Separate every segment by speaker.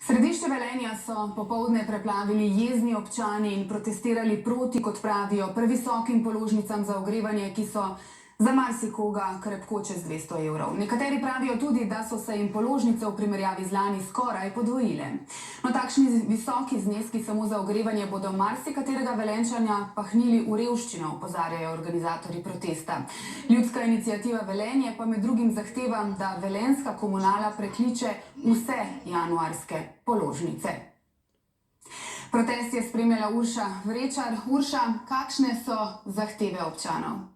Speaker 1: Središče Velenja so popoldne preplavili jezni občani in protestirali proti, kot pravijo, previsokim položnicam za ogrevanje, ki so za marsikoga krepko čez 200 evrov. Nekateri pravijo tudi, da so se jim položnice v primerjavi z lani skoraj podvojile. No, takšni visoki zneski samo za ogrevanje bodo marsikaterega Velenjčana pahnili v revščino, opozarjajo organizatorji protesta. Ljudska iniciativa Velenje pa med drugim zahteva, da velenjska komunala prekliče vse januarske položnice. Protest je spremljala Urša Vrečar. Urša, kakšne so zahteve občanov?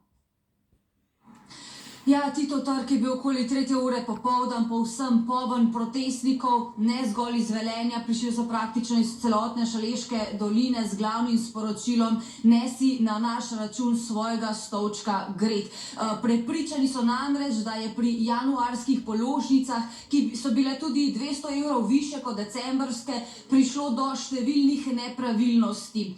Speaker 2: Ja, Tito trg je bil okoli 3. ure popoldan povsem poln protestnikov, ne zgolj iz Velenja, prišli so praktično iz celotne Šaleške doline z glavnim sporočilom: nesi na naš račun svojega stolčka gred. Prepričani so namreč, da je pri januarskih položnicah, ki so bile tudi 200 evrov više kot decembrske, prišlo do številnih nepravilnosti.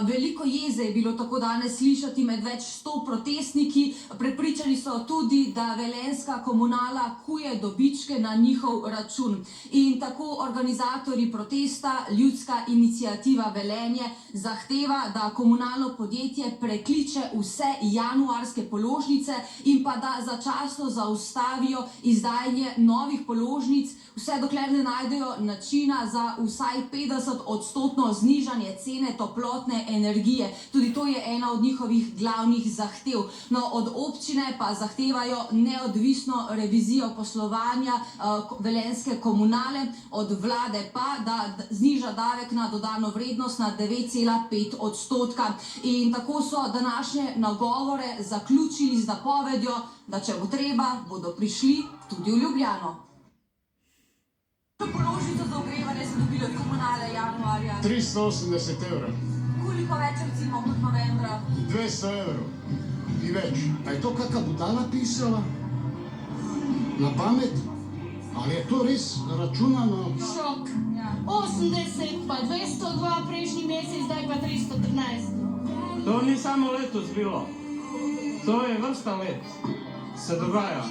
Speaker 2: Veliko jeze je bilo tako danes slišati med več 100 protestniki. Prepričani so tudi, da velenjska komunala kuje dobičke na njihov račun. In tako organizatorji protesta, Ljudska iniciativa Velenje, zahteva, da komunalno podjetje prekliče vse januarske položnice in pa da začasno zaustavijo izdajanje novih položnic, vse dokler ne najdejo načina za vsaj 50% znižanje cene toplotne energije. Tudi to je ena od njihovih glavnih zahtev. No, od občine pa zahtevajo neodvisno revizijo poslovanja velenjske komunale, od vlade pa, da zniža davek na dodano vrednost na 9,5%. In tako so današnje nagovore zaključili z napovedjo, da če bo treba, bodo prišli tudi v Ljubljano. Položnico za ogrevanje so dobili od komunale januarja.
Speaker 3: 380 evrov.
Speaker 2: Koliko več recimo kot novembra?
Speaker 3: 200 evrov. Ni več. A je to kakva budala pisala? Na pamet? Ali je to res računano?
Speaker 4: Šok. 80 pa 202 prejšnji mesec, zdaj pa 313.
Speaker 5: To ni samo letos bilo. To je vrsta let. Se dogaja.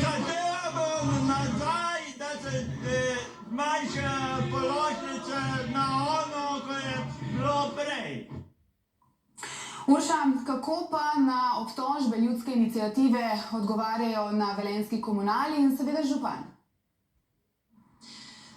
Speaker 6: Zahtevamo nazaj, da se zmanjša položnice na ono, ko je bilo prej.
Speaker 1: Urša, kako pa na obtožbe Ljudske iniciative odgovarjajo na velenjski komunali in seveda župan?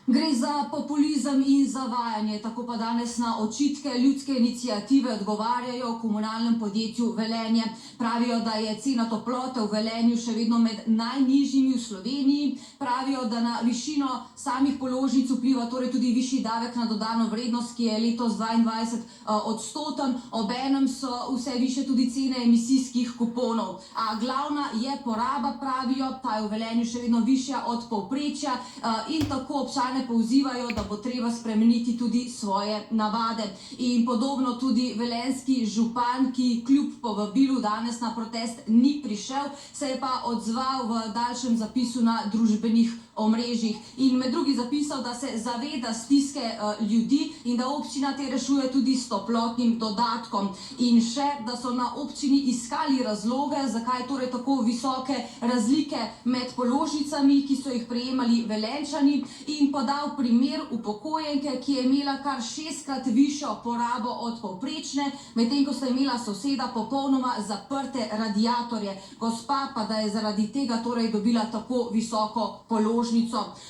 Speaker 2: Gre za populizem in zavajanje, tako pa danes na očitke Ljudske iniciative odgovarjajo v komunalnem podjetju Velenje. Pravijo, da je cena toplote v Velenju še vedno med najnižjimi v Sloveniji. Pravijo, da na višino samih položnic vpliva torej tudi višji davek na dodano vrednost, ki je letos 22%. Obenem so vse više tudi cene emisijskih kuponov. A glavna je poraba, pravijo, ta je v Velenju še vedno višja od povprečja in tako občani pozivajo, da bo treba spremeniti tudi svoje navade. In podobno tudi velenjski župan, ki kljub povabilu danes na protest ni prišel, se je pa odzval v daljšem zapisu na družbenih omrežjih. In med drugim zapisal, da se zaveda stiske ljudi in da občina te rešuje tudi s toplotnim dodatkom. In še, da so na občini iskali razloge, zakaj torej tako visoke razlike med položnicami, ki so jih prejemali Velenjčani, in podal primer upokojenke, ki je imela kar 6-krat višjo porabo od povprečne, medtem ko sta imela soseda popolnoma zaprte radiatorje. Gospa pa da je zaradi tega torej dobila tako visoko položnico.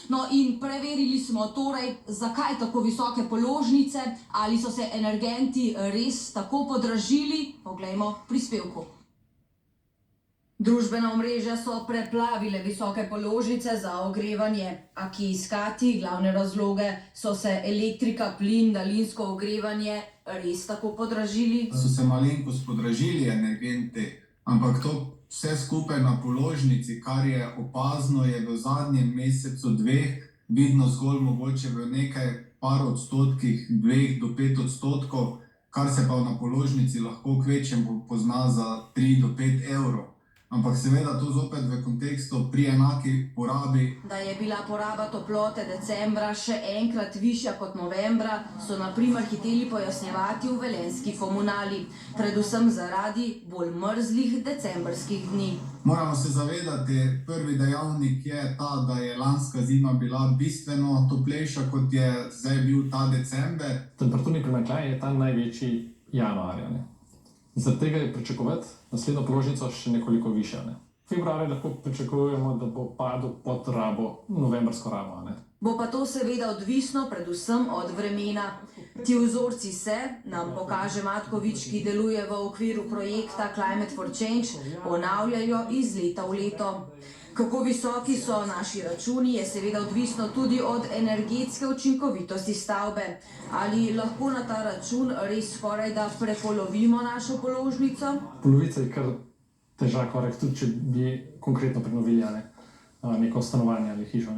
Speaker 2: No, in preverili smo torej, zakaj tako visoke položnice, ali so se energenti res tako podražili. Poglejmo prispevku. Družbena omrežja so preplavile visoke položnice za ogrevanje. A kje iskati glavne razloge? So se elektrika, plin, daljinsko ogrevanje res tako podražili?
Speaker 7: So se malenkost podražili energenti, ampak to vse skupaj na položnici, kar je opazno, je v zadnjem mesecu, dveh, vidno zgolj mogoče v nekaj par odstotkih, 2 do 5%, kar se pa na položnici lahko kvečjem pozna za 3 do 5 evrov. Ampak seveda to zopet v kontekstu pri enaki porabi. Da je bila poraba toplote decembra še enkrat višja kot novembra, so na primer hiteli pojasnjevati v velenjski komunali. Predvsem zaradi bolj mrzlih decembrskih dni. Moramo se zavedati, prvi dejavnik je ta, da je lanska zima bila bistveno toplejša, kot je zdaj bil ta december.
Speaker 8: Temperaturni primanjkljaj je ta največji januarja. Zaradi tega je pričakovati naslednjo položnico še nekoliko višja. Februarja lahko pričakujemo, da bo padel pod rabo, novembrsko rabo.
Speaker 2: Bo pa to seveda odvisno predvsem od vremena. Ti vzorci se, nam pokaže Matkovič, ki deluje v okviru projekta Climate for Change, ponavljajo iz leta v leto. Kako visoki so naši računi, je seveda odvisno tudi od energetske učinkovitosti stavbe. Ali lahko na ta račun res skoraj da prepolovimo našo položnico?
Speaker 8: Polovica je kar težak korek, tudi če bi konkretno prenovili neko stanovanje ali hišo.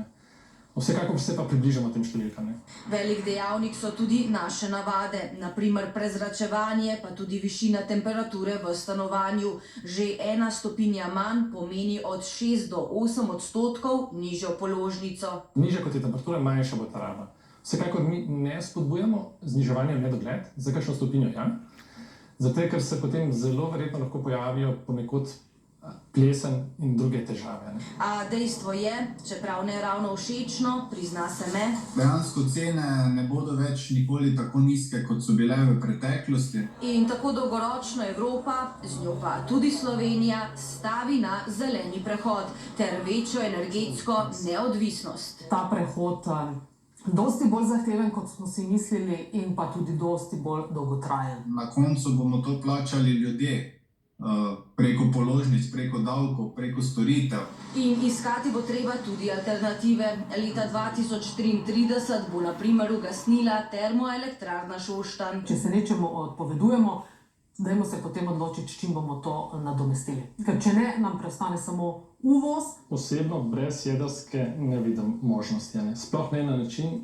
Speaker 8: Vsekakor se pa približamo tem številkam.
Speaker 2: Velik dejavnik so tudi naše navade, naprimer prezračevanje, pa tudi višina temperature v stanovanju. Že 1 stopinja manj pomeni od 6 do 8% nižjo položnico.
Speaker 8: Nižja kot je temperatura, manjša bo ta raba. Vsekakor mi ne spodbujamo zniževanja v nedogled, za kakšno stopinjo, zato ker se potem zelo verjetno lahko pojavijo ponekod plesen in druge težave.
Speaker 2: A dejstvo je, čeprav ne ravno všečno, prizna se me,
Speaker 7: Dejansko cene ne bodo več nikoli tako nizke, kot so bile v preteklosti.
Speaker 2: in tako dolgoročno Evropa, z njo pa tudi Slovenija, stavi na zeleni prehod ter večjo energetsko neodvisnost.
Speaker 9: Ta prehod dosti bolj zahteven, kot smo si mislili, in pa tudi dosti bolj dolgotrajen.
Speaker 7: Na koncu bomo to plačali ljudje, preko položnic, preko davkov, preko storitev.
Speaker 2: In iskati bo treba tudi alternative. Leta 2033 bo na primer ugasnila termoelektrarna Šoštanj.
Speaker 9: Če se nečemu odpovedujemo, dajmo se potem odločiti, s čim bomo to nadomestili. Ker če ne, nam preostane samo uvoz.
Speaker 8: Osebno brez jedrske ne vidim možnosti. Sploh ne na način,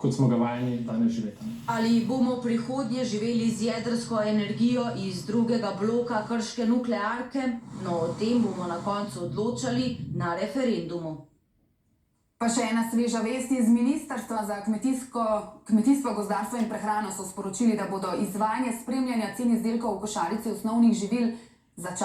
Speaker 8: kot smo ga vajeni danes živeti.
Speaker 2: Ali bomo v prihodnje živeli z jedrsko energijo iz drugega bloka krške nuklearke? No, o tem bomo na koncu odločali na referendumu.
Speaker 1: Pa še ena sveža vest iz Ministrstva za kmetijstvo, gozdarstvo in prehrano so sporočili, da bodo izvajanje spremljanja cen izdelkov v košarici osnovnih živil začeli.